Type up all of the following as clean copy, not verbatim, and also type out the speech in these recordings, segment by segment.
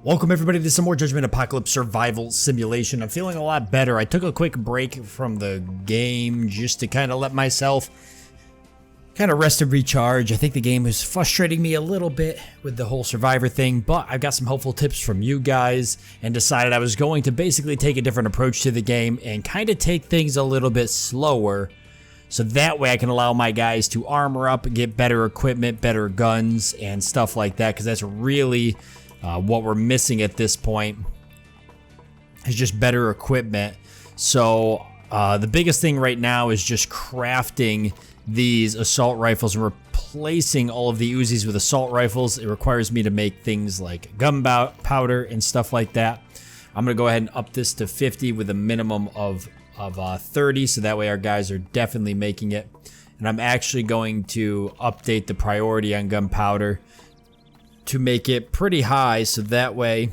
Welcome everybody to some more Judgment Apocalypse survival simulation. I'm feeling a lot better. I took a quick break from the game just to kind of let myself kind of rest and recharge. I think the game is frustrating me a little bit with the whole survivor thing, but I've got some helpful tips from you guys and decided I was going to basically take a different approach to the game and kind of take things a little bit slower. So that way I can allow my guys to armor up and get better equipment, better guns, and stuff like that, because that's really what we're missing at this point is just better equipment. So the biggest thing right now is just crafting these assault rifles and replacing all of the Uzis with assault rifles. It requires me to make things like gunpowder and stuff like that. I'm going to go ahead and up this to 50 with a minimum of 30, so that way our guys are definitely making it. And I'm actually going to update the priority on gunpowder to make it pretty high, so that way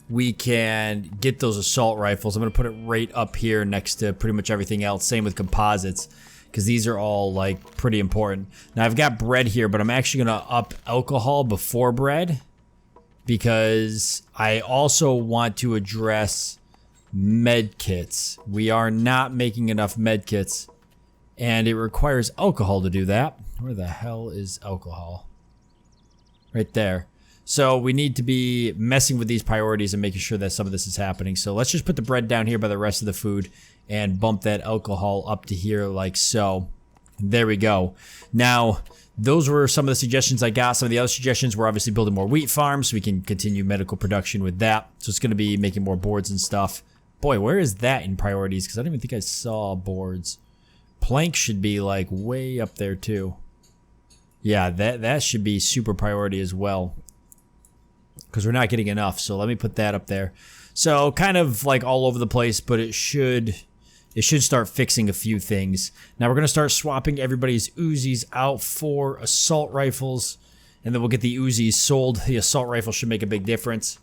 we can get those assault rifles. I'm going to put it right up here next to pretty much everything else. Same with composites, because these are all like pretty important. Now I've got bread here, but I'm actually going to up alcohol before bread, because I also want to address med kits. We are not making enough med kits, and it requires alcohol to do that. Where the hell is alcohol? Right there. So we need to be messing with these priorities and making sure that some of this is happening. So let's just put the bread down here by the rest of the food and bump that alcohol up to here like so. There we go. Now, those were some of the suggestions I got. Some of the other suggestions were obviously building more wheat farms so we can continue medical production with that. So it's going to be making more boards and stuff. Boy, where is that in priorities? Because I don't even think I saw boards. Plank should be like way up there too. Yeah, that should be super priority as well, because we're not getting enough. So let me put that up there. So kind of like all over the place, but it should start fixing a few things. Now we're going to start swapping everybody's Uzis out for assault rifles, and then we'll get the Uzis sold. The assault rifle should make a big difference.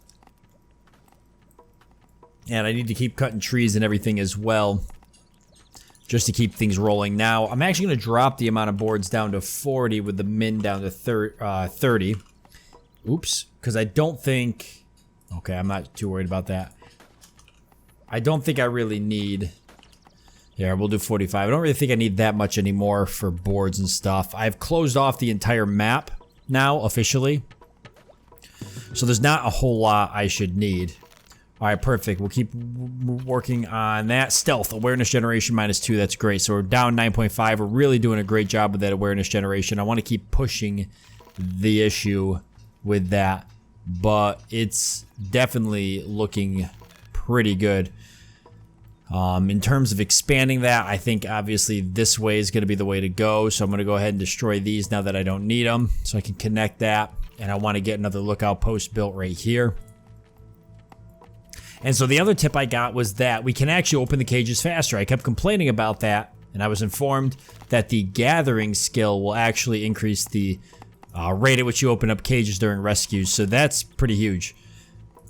And I need to keep cutting trees and everything as well, just to keep things rolling. Now, I'm actually going to drop the amount of boards down to 40 with the min down to 30. Oops, because I don't think... Okay, I'm not too worried about that. I don't think I really need... Yeah, we'll do 45. I don't really think I need that much anymore for boards and stuff. I've closed off the entire map now, officially. So there's not a whole lot I should need. Alright, perfect. We'll keep working on that. Stealth, awareness generation -2. That's great. So we're down 9.5. We're really doing a great job with that awareness generation. I want to keep pushing the issue with that, but it's definitely looking pretty good. In terms of expanding that, I think obviously this way is going to be the way to go. So I'm going to go ahead and destroy these now that I don't need them, so I can connect that. And I want to get another lookout post built right here. And so the other tip I got was that we can actually open the cages faster. I kept complaining about that, and I was informed that the gathering skill will actually increase the rate at which you open up cages during rescues. So that's pretty huge.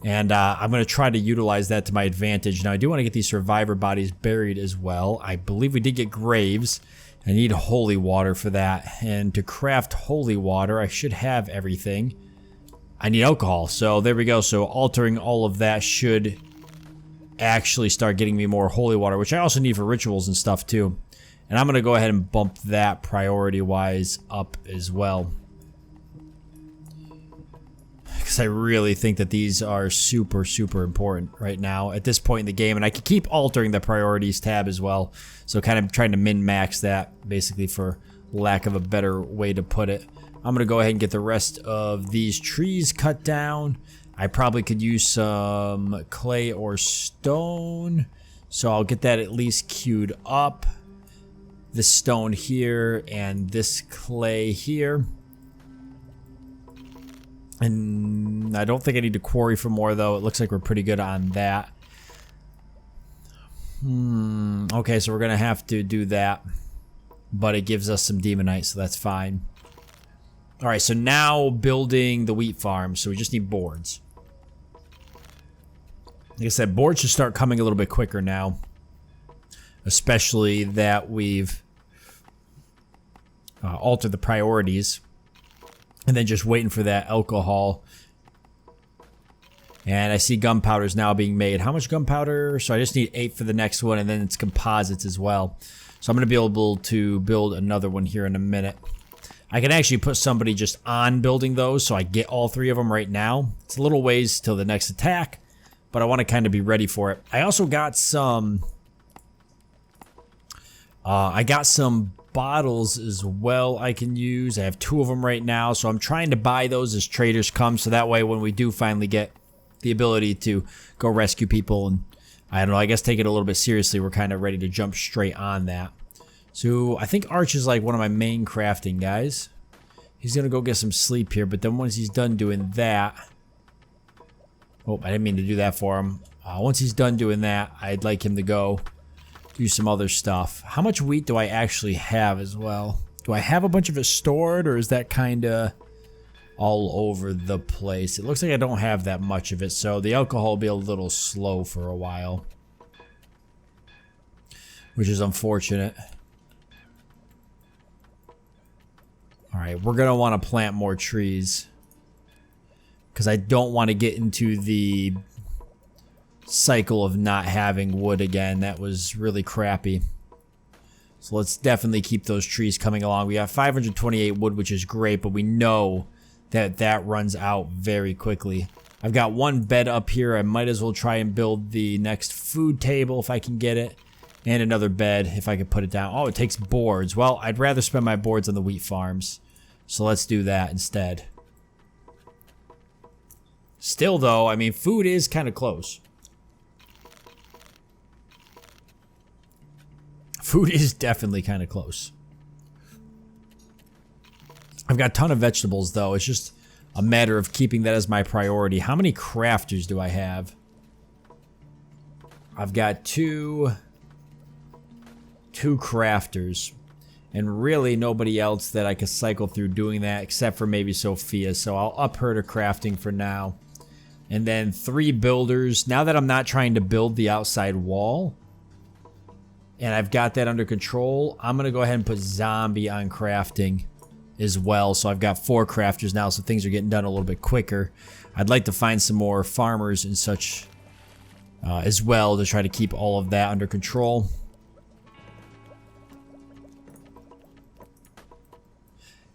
And I'm going to try to utilize that to my advantage. Now, I do want to get these survivor bodies buried as well. I believe we did get graves. I need holy water for that. And to craft holy water, I should have everything. I need alcohol, so there we go. So altering all of that should actually start getting me more holy water, which I also need for rituals and stuff too. And I'm going to go ahead and bump that priority-wise up as well, because I really think that these are super, super important right now at this point in the game. And I can keep altering the priorities tab as well. So kind of trying to min-max that, basically, for lack of a better way to put it. I'm going to go ahead and get the rest of these trees cut down. I probably could use some clay or stone, so I'll get that at least queued up. This stone here and this clay here. And I don't think I need to quarry for more, though. It looks like we're pretty good on that. Okay, so we're going to have to do that, but it gives us some demonite, so that's fine. Alright, so now building the wheat farm, so we just need boards. Like I said, boards should start coming a little bit quicker now. Especially that we've altered the priorities. And then just waiting for that alcohol And I see gunpowder is now being made. How much gunpowder? So I just need 8 for the next one, and then it's composites as well. So I'm going to be able to build another one here in a minute. I can actually put somebody just on building those, so I get all 3 of them right now. It's a little ways till the next attack, but I want to kind of be ready for it. I also got some... bottles as well I can use. I have 2 of them right now, so I'm trying to buy those as traders come, so that way when we do finally get the ability to go rescue people and, I don't know, I guess take it a little bit seriously, we're kind of ready to jump straight on that. So I think Arch is like one of my main crafting guys. He's gonna go get some sleep here, but then once he's done doing that... Oh, I didn't mean to do that for him. Once he's done doing that, I'd like him to go do some other stuff. How much wheat do I actually have as well? Do I have a bunch of it stored, or is that kind of all over the place? It looks like I don't have that much of it, so the alcohol will be a little slow for a while, which is unfortunate. Alright, we're going to want to plant more trees, because I don't want to get into the cycle of not having wood again. That was really crappy. So let's definitely keep those trees coming along. We have 528 wood, which is great, but we know that that runs out very quickly. I've got 1 bed up here. I might as well try and build the next food table if I can get it, and another bed if I could put it down. Oh, it takes boards. Well, I'd rather spend my boards on the wheat farms, so let's do that instead. Still though, I mean, food is kind of close. Food is definitely kind of close. I've got a ton of vegetables though. It's just a matter of keeping that as my priority. How many crafters do I have? I've got two crafters, and really nobody else that I could cycle through doing that except for maybe Sophia. So I'll up her to crafting for now. And then 3 builders. Now that I'm not trying to build the outside wall, and I've got that under control, I'm going to go ahead and put zombie on crafting as well. So I've got 4 crafters now, so things are getting done a little bit quicker. I'd like to find some more farmers and such as well to try to keep all of that under control.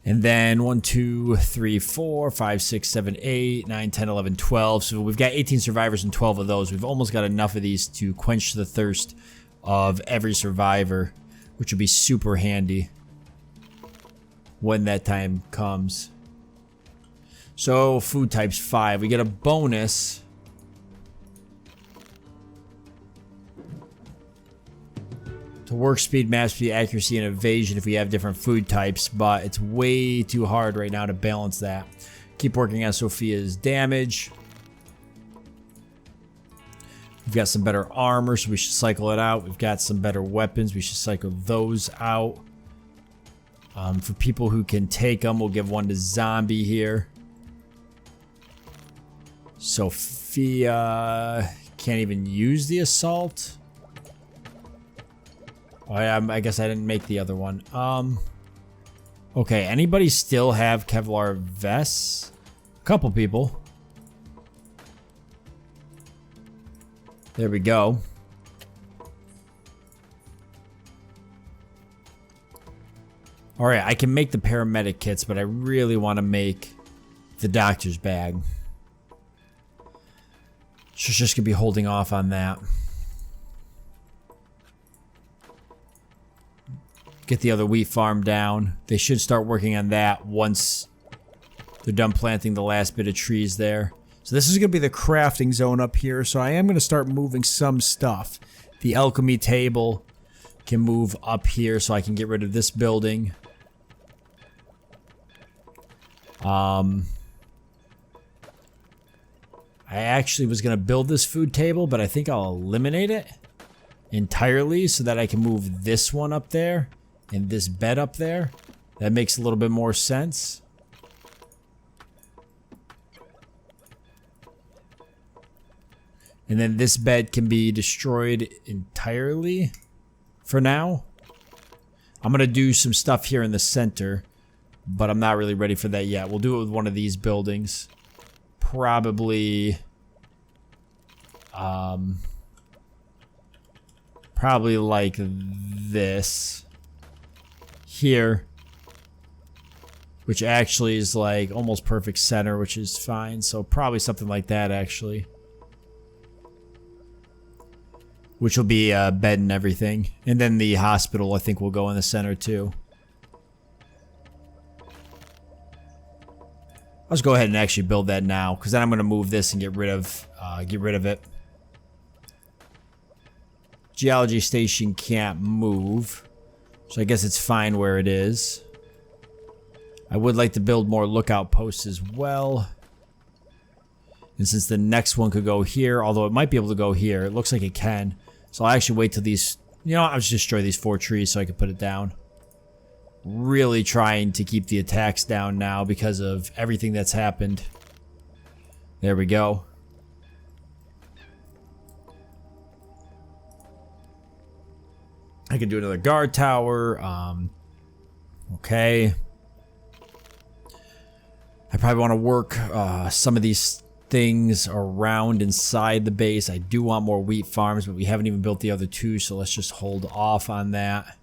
And then 1, 2, 3, 4, 5, 6, 7, 8, 9, 10, 11, 12. So we've got 18 survivors and 12 of those. We've almost got enough of these to quench the thirst of every survivor, which would be super handy when that time comes. So food types 5. We get a bonus to work speed, map speed, accuracy, and evasion if we have different food types, but it's way too hard right now to balance that. Keep working on Sophia's damage. We've got some better armor, so we should cycle it out. We've got some better weapons. We should cycle those out. For people who can take them, we'll give 1 to Zombie here. Sophia can't even use the assault. Oh, I guess I didn't make the other one. Okay, anybody still have Kevlar vests? A couple people. There we go. Alright, I can make the paramedic kits, but I really want to make the doctor's bag. So just gonna be holding off on that. Get the other wheat farm down. They should start working on that once they're done planting the last bit of trees there. So this is going to be the crafting zone up here. So I am going to start moving some stuff. The alchemy table can move up here so I can get rid of this building. I actually was going to build this food table, but I think I'll eliminate it entirely so that I can move this one up there and this bed up there. That makes a little bit more sense. And then this bed can be destroyed entirely for now. I'm going to do some stuff here in the center, but I'm not really ready for that yet. We'll do it with one of these buildings. Probably probably like this here, which actually is like almost perfect center, which is fine. So probably something like that actually, which will be bed and everything. And then the hospital, I think, will go in the center too. Let's go ahead and actually build that now, because then I'm going to move this and get rid of it. Geology station can't move, so I guess it's fine where it is. I would like to build more lookout posts as well. And since the next one could go here, although it might be able to go here, it looks like it can. So I'll actually wait till these, you know, I'll just destroy these 4 trees so I can put it down. Really trying to keep the attacks down now because of everything that's happened. There we go. I can do another guard tower. Okay. I probably want to work some of these things around inside the base. I do want more wheat farms, but we haven't even built the other 2, so let's just hold off on that.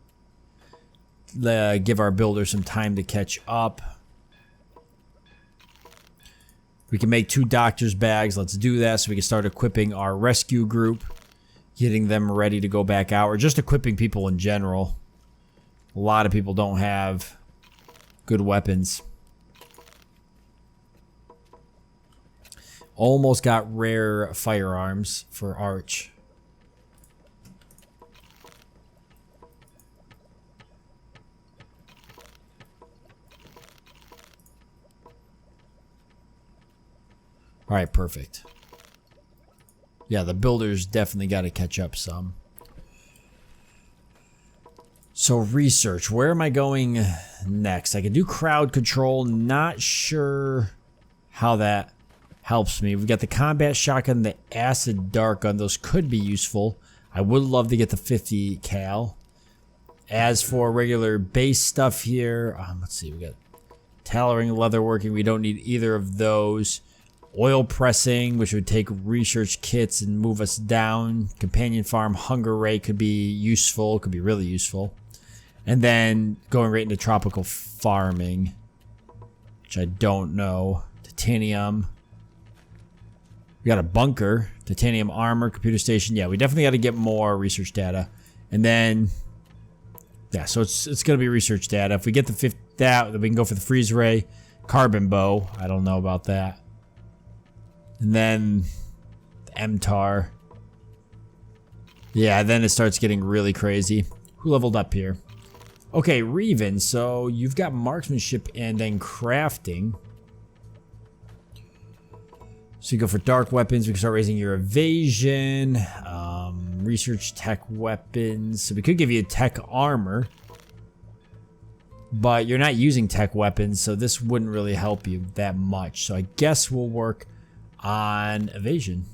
Give our builder some time to catch up. We can make 2 doctor's bags. Let's do that so we can start equipping our rescue group, getting them ready to go back out, or just equipping people in general. A lot of people don't have good weapons. Almost got rare firearms for Arch. Alright, perfect. Yeah, the builders definitely got to catch up some. So research, where am I going next? I can do crowd control, not sure how that helps me. We've got the combat shotgun, the acid dart gun, those could be useful. I would love to get the 50 cal. As for regular base stuff here, let's see, we got tailoring, leatherworking, we don't need either of those. Oil pressing, which would take research kits and move us down. Companion farm, hunger rate could be useful, could be really useful. And then going right into tropical farming, which I don't know. Titanium. We got a bunker, titanium armor, computer station. Yeah, we definitely got to get more research data. And then, yeah, so it's going to be research data. If we get the 50, that, we can go for the freeze ray. Carbon bow, I don't know about that. And then the MTAR. Yeah, then it starts getting really crazy. Who leveled up here? Okay, Reven, so you've got marksmanship and then crafting. So you go for dark weapons, we can start raising your evasion. Research tech weapons. So we could give you tech armor. But you're not using tech weapons, so this wouldn't really help you that much. So I guess we'll work on evasion.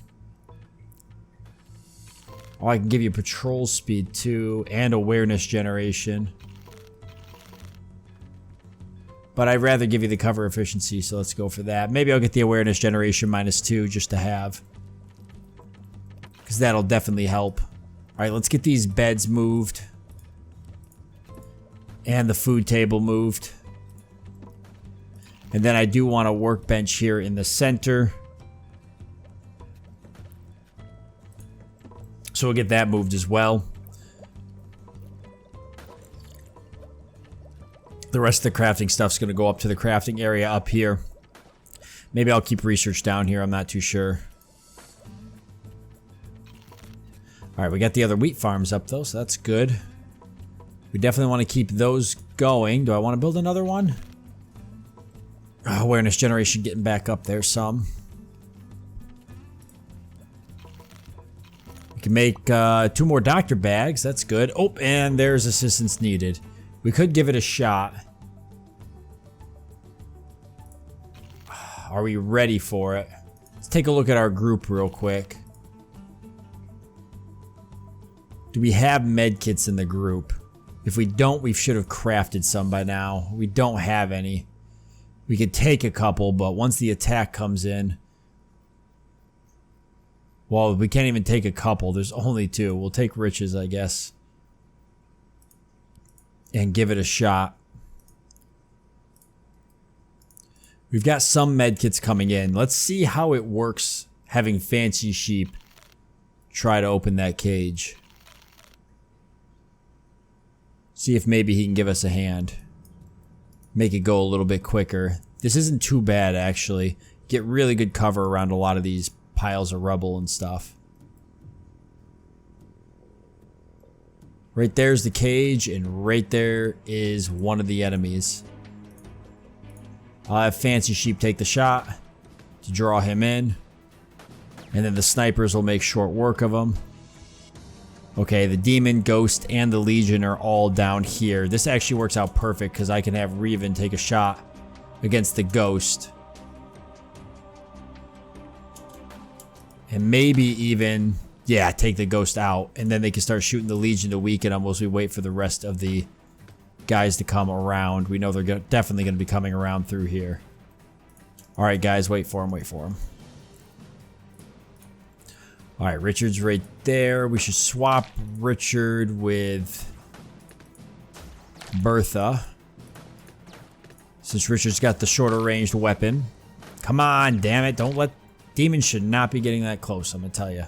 Oh, I can give you patrol speed too, and awareness generation. But I'd rather give you the cover efficiency, so let's go for that. Maybe I'll get the awareness generation -2 just to have, because that'll definitely help. Alright, let's get these beds moved. And the food table moved. And then I do want a workbench here in the center. So we'll get that moved as well. The rest of the crafting stuff's going to go up to the crafting area up here. Maybe I'll keep research down here. I'm not too sure. Alright, we got the other wheat farms up though, so that's good. We definitely want to keep those going. Do I want to build another one? Oh, awareness generation getting back up there some. We can make 2 more doctor bags. That's good. Oh, and there's assistance needed. We could give it a shot. Are we ready for it? Let's take a look at our group real quick. Do we have med kits in the group? If we don't, we should have crafted some by now. We don't have any. We could take a couple, but once the attack comes in, Well, we can't even take a couple. There's only 2. We'll take riches, I guess. And give it a shot. We've got some medkits coming in. Let's see how it works having Fancy Sheep try to open that cage. See if maybe he can give us a hand. Make it go a little bit quicker. This isn't too bad, actually. Get really good cover around a lot of these piles of rubble and stuff. Right there's the cage, and right there is one of the enemies. I'll have Fancy Sheep take the shot to draw him in. And then the snipers will make short work of him. Okay, the Demon, Ghost, and the Legion are all down here. This actually works out perfect because I can have Reven take a shot against the Ghost. And maybe even, yeah, take the Ghost out. And then they can start shooting the Legion to weaken them while we wait for the rest of the guys to come around. We know they're definitely going to be coming around through here. Alright, guys, wait for them, wait for them. Alright, Richard's right there. We should swap Richard with Bertha, since Richard's got the shorter ranged weapon. Come on, damn it. Don't let... Demons should not be getting that close, I'm going to tell you.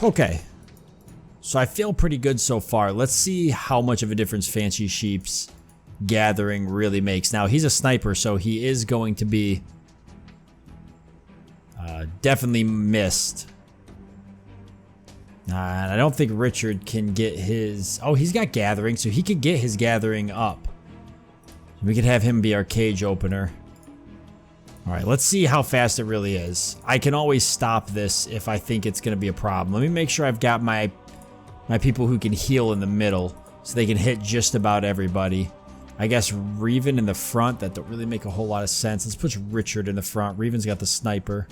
Okay. So I feel pretty good so far. Let's see how much of a difference Fancy Sheep's gathering really makes. Now, he's a sniper, so he is going to be definitely missed. And I don't think Richard can get his... Oh, he's got gathering, so he could get his gathering up. We could have him be our cage opener. Alright, let's see how fast it really is. I can always stop this if I think it's going to be a problem. Let me make sure I've got my people who can heal in the middle, so they can hit just about everybody. I guess Reven in the front, that don't really make a whole lot of sense. Let's put Richard in the front. Reven's got the sniper.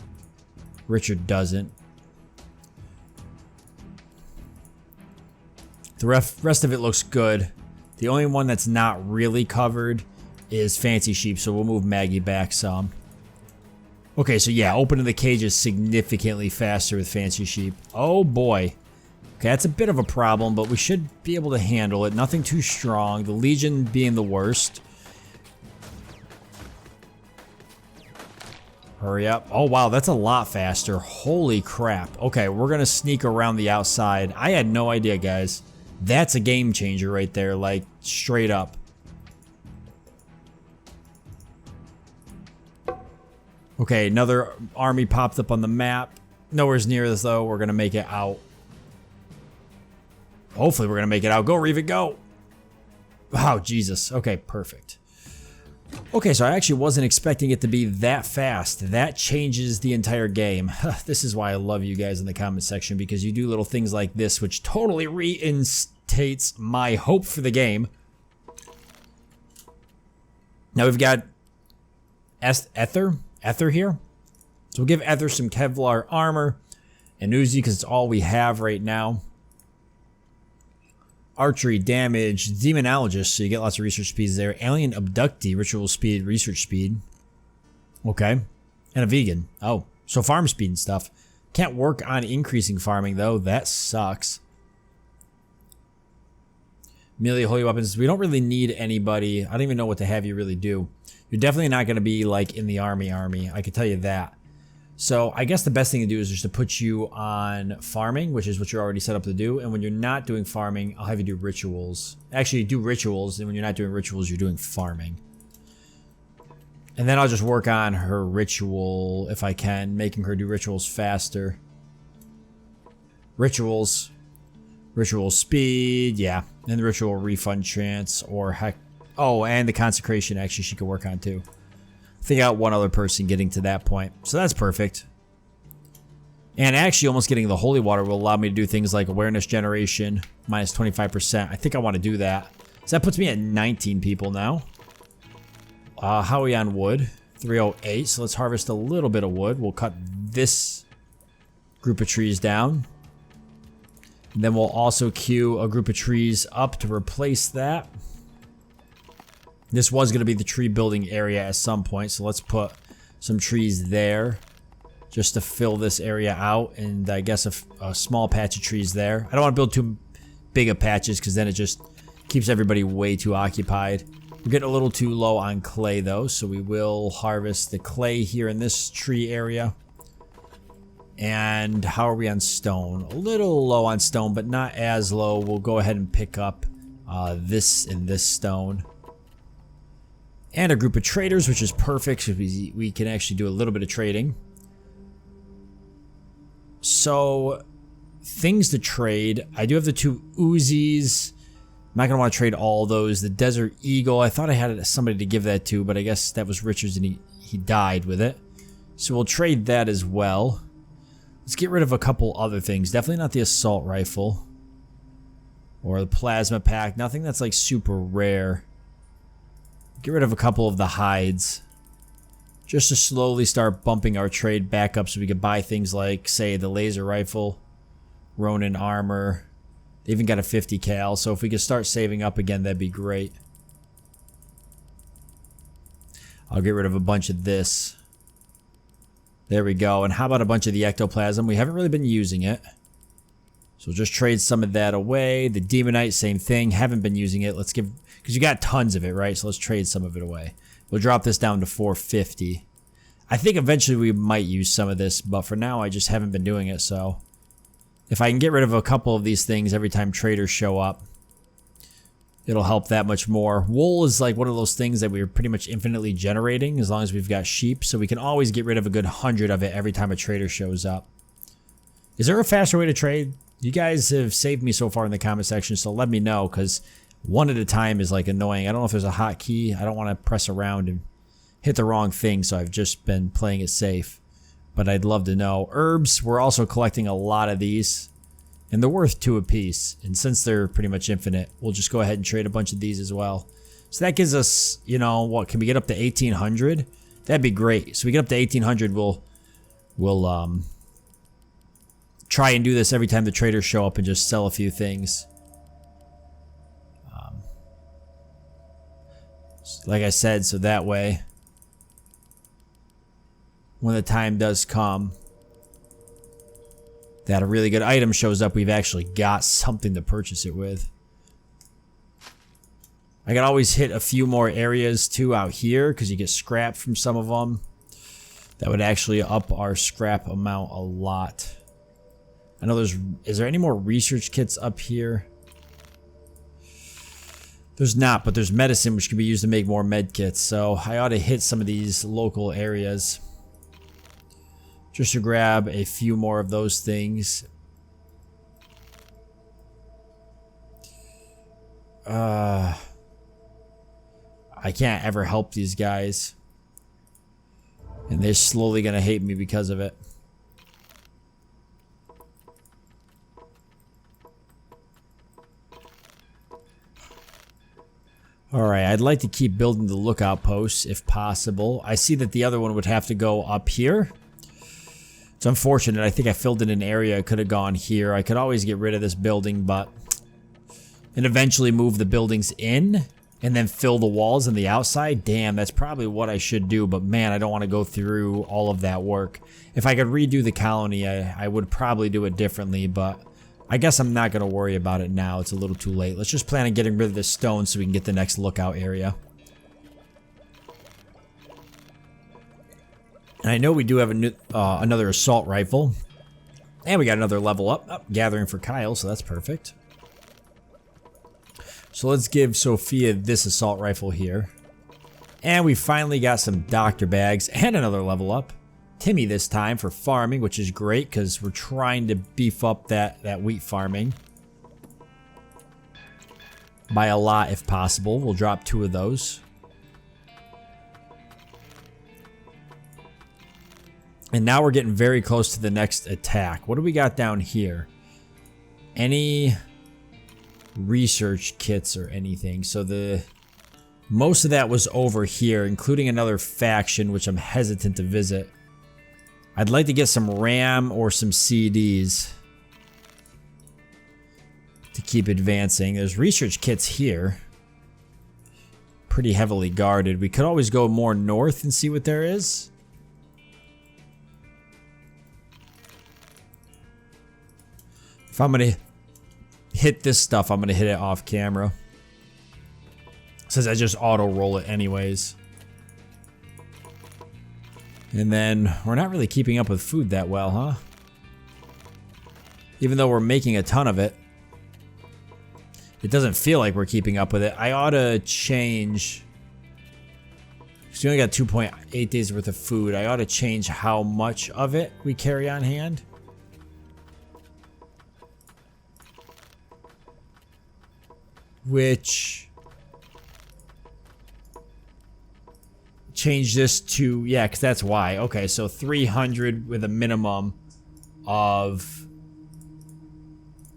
Richard doesn't. The rest of it looks good. The only one that's not really covered is Fancy Sheep, so we'll move Maggie back some. Okay, so yeah, opening the cage is significantly faster with Fancy Sheep. Oh boy. Okay, that's a bit of a problem, but we should be able to handle it. Nothing too strong. The Legion being the worst. Hurry up. Oh wow, that's a lot faster. Holy crap. Okay, we're gonna sneak around the outside. I had no idea, guys. That's a game changer right there, like straight up. Okay, another army popped up on the map. Nowhere's near us though. We're gonna make it out. Hopefully we're gonna make it out. Go, Reven, go! Oh, Jesus. Okay, perfect. Okay, so I actually wasn't expecting it to be that fast. That changes the entire game. This is why I love you guys in the comment section, because you do little things like this, which totally reinstates my hope for the game. Now we've got Ether here. So we'll give Ether some Kevlar armor and Uzi, because it's all we have right now. Archery, damage, demonologist, so you get lots of research speeds there. Alien abductee, ritual speed, research speed. Okay. And a vegan. Oh, so farm speed and stuff. Can't work on increasing farming though. That sucks. Melee holy weapons. We don't really need anybody. I don't even know what to have you really do. You're definitely not going to be like in the army. I can tell you that. So I guess the best thing to do is just to put you on farming, which is what you're already set up to do. And when you're not doing farming, I'll have you do rituals. Actually, do rituals, and when you're not doing rituals, you're doing farming. And then I'll just work on her ritual, if I can, making her do rituals faster. Rituals. Ritual speed, yeah. And the ritual refund chance, or heck... Oh, and the consecration, actually, she could work on too. I think I got one other person getting to that point. So that's perfect. And actually almost getting the holy water will allow me to do things like awareness generation, minus 25%. I think I want to do that. So that puts me at 19 people now. How are we on wood? 308. So let's harvest a little bit of wood. We'll cut this group of trees down. And then we'll also queue a group of trees up to replace that. This was going to be the tree building area at some point, so let's put some trees there just to fill this area out, and I guess a small patch of trees there. I don't want to build too big of patches because then it just keeps everybody way too occupied. We're getting a little too low on clay though, so we will harvest the clay here in this tree area. And how are we on stone? A little low on stone, but not as low. We'll go ahead and pick up this and this stone. And a group of traders, which is perfect because we can actually do a little bit of trading. So, things to trade. I do have the 2 Uzis. I'm not going to want to trade all those. The Desert Eagle, I thought I had somebody to give that to, but I guess that was Richards and he died with it. So we'll trade that as well. Let's get rid of a couple other things. Definitely not the assault rifle. Or the plasma pack. Nothing that's like super rare. Get rid of a couple of the hides. Just to slowly start bumping our trade back up so we could buy things like, say, the laser rifle, Ronin armor. They even got a 50 cal, so if we could start saving up again, that'd be great. I'll get rid of a bunch of this. There we go. And how about a bunch of the ectoplasm? We haven't really been using it. So we'll just trade some of that away. The demonite, same thing. Haven't been using it. Let's give, because you got tons of it, right? So let's trade some of it away. We'll drop this down to 450. I think eventually we might use some of this, but for now I just haven't been doing it, so if I can get rid of a couple of these things every time traders show up, it'll help that much more. Wool is like one of those things that we're pretty much infinitely generating as long as we've got sheep, so we can always get rid of a good 100 of it every time a trader shows up. Is there a faster way to trade? You guys have saved me so far in the comment section, so let me know, because one at a time is like annoying. I don't know if there's a hotkey. I don't want to press around and hit the wrong thing, so I've just been playing it safe. But I'd love to know. Herbs, we're also collecting a lot of these, and they're worth 2 apiece. And since they're pretty much infinite, we'll just go ahead and trade a bunch of these as well. So that gives us, you know, what, can we get up to 1800? That'd be great. So we get up to 1800, we'll try and do this every time the traders show up and just sell a few things. Like I said, so that way, when the time does come that a really good item shows up, we've actually got something to purchase it with. I can always hit a few more areas too out here because you get scrap from some of them. That would actually up our scrap amount a lot. I know is there any more research kits up here? There's not, but there's medicine which can be used to make more med kits, so I ought to hit some of these local areas just to grab a few more of those things. I can't ever help these guys, and they're slowly gonna hate me because of it. Alright, I'd like to keep building the lookout posts if possible. I see that the other one would have to go up here. It's unfortunate. I think I filled in an area. I could have gone here. I could always get rid of this building, but... and eventually move the buildings in and then fill the walls on the outside. Damn, that's probably what I should do, but man, I don't want to go through all of that work. If I could redo the colony, I would probably do it differently, but... I guess I'm not going to worry about it now. It's a little too late. Let's just plan on getting rid of this stone so we can get the next lookout area. And I know we do have another assault rifle. And we got another level up. Oh, gathering for Kyle, so that's perfect. So let's give Sophia this assault rifle here. And we finally got some doctor bags and another level up. Timmy this time for farming, which is great because we're trying to beef up that wheat farming by a lot if possible. We'll drop 2 of those. And now we're getting very close to the next attack. What do we got down here? Any research kits or anything? So most of that was over here, including another faction which I'm hesitant to visit. I'd like to get some RAM or some CDs to keep advancing. There's research kits here. pretty heavily guarded. We could always go more north and see what there is. If I'm gonna hit this stuff, I'm gonna hit it off camera, since I just auto roll it anyways. And then we're not really keeping up with food that well, huh? Even though we're making a ton of it, it doesn't feel like we're keeping up with it. I ought to change, because we only got 2.8 days worth of food. I ought to change how much of it we carry on hand. Which, change this to, yeah, because that's why. Okay, so 300 with a minimum of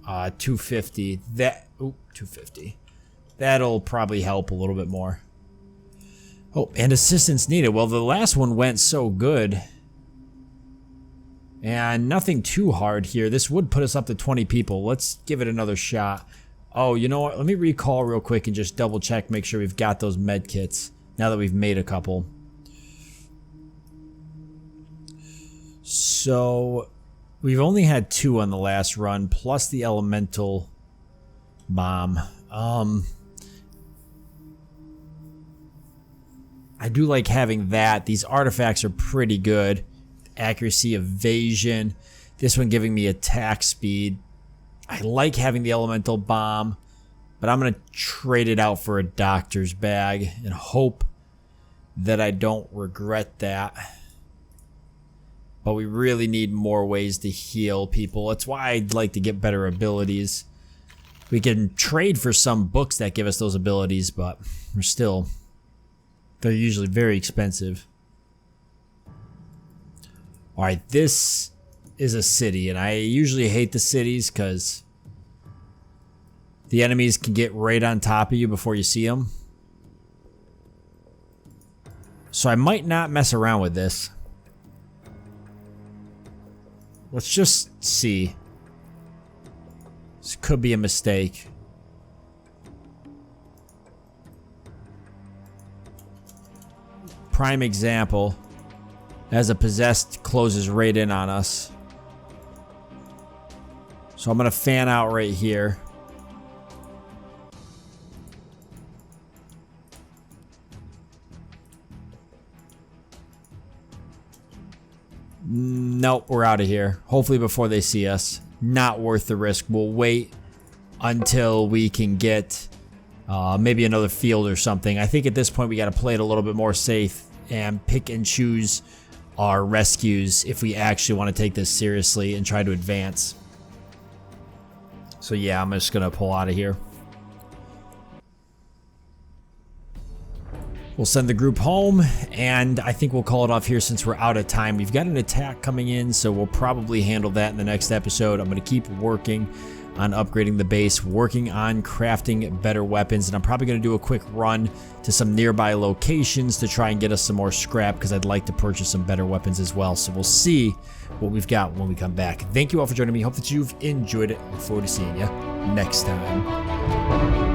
250. That, ooh, 250. That'll probably help a little bit more. Oh, and assistance needed. Well, the last one went so good. And nothing too hard here. This would put us up to 20 people. Let's give it another shot. Oh, you know what? Let me recall real quick and just double check, make sure we've got those med kits now that we've made a couple. So, we've only had 2 on the last run, plus the elemental bomb. I do like having that. These artifacts are pretty good. Accuracy, evasion. This one giving me attack speed. I like having the elemental bomb, but I'm going to trade it out for a doctor's bag and hope that I don't regret that. But we really need more ways to heal people. That's why I'd like to get better abilities. We can trade for some books that give us those abilities, but they're usually very expensive. Alright, this is a city, and I usually hate the cities because the enemies can get right on top of you before you see them. So I might not mess around with this. Let's just see. This could be a mistake. Prime example. As a possessed closes right in on us. So I'm going to fan out right here. Nope, we're out of here. Hopefully before they see us. Not worth the risk. We'll wait until we can get maybe another field or something. I think at this point we got to play it a little bit more safe and pick and choose our rescues if we actually want to take this seriously and try to advance. So yeah, I'm just gonna pull out of here. We'll send the group home, and I think we'll call it off here since we're out of time. We've got an attack coming in, so we'll probably handle that in the next episode. I'm gonna keep working on upgrading the base, working on crafting better weapons, and I'm probably going to do a quick run to some nearby locations to try and get us some more scrap, because I'd like to purchase some better weapons as well. So we'll see what we've got when we come back. Thank you all for joining me. Hope that you've enjoyed it. Look forward to seeing you next time.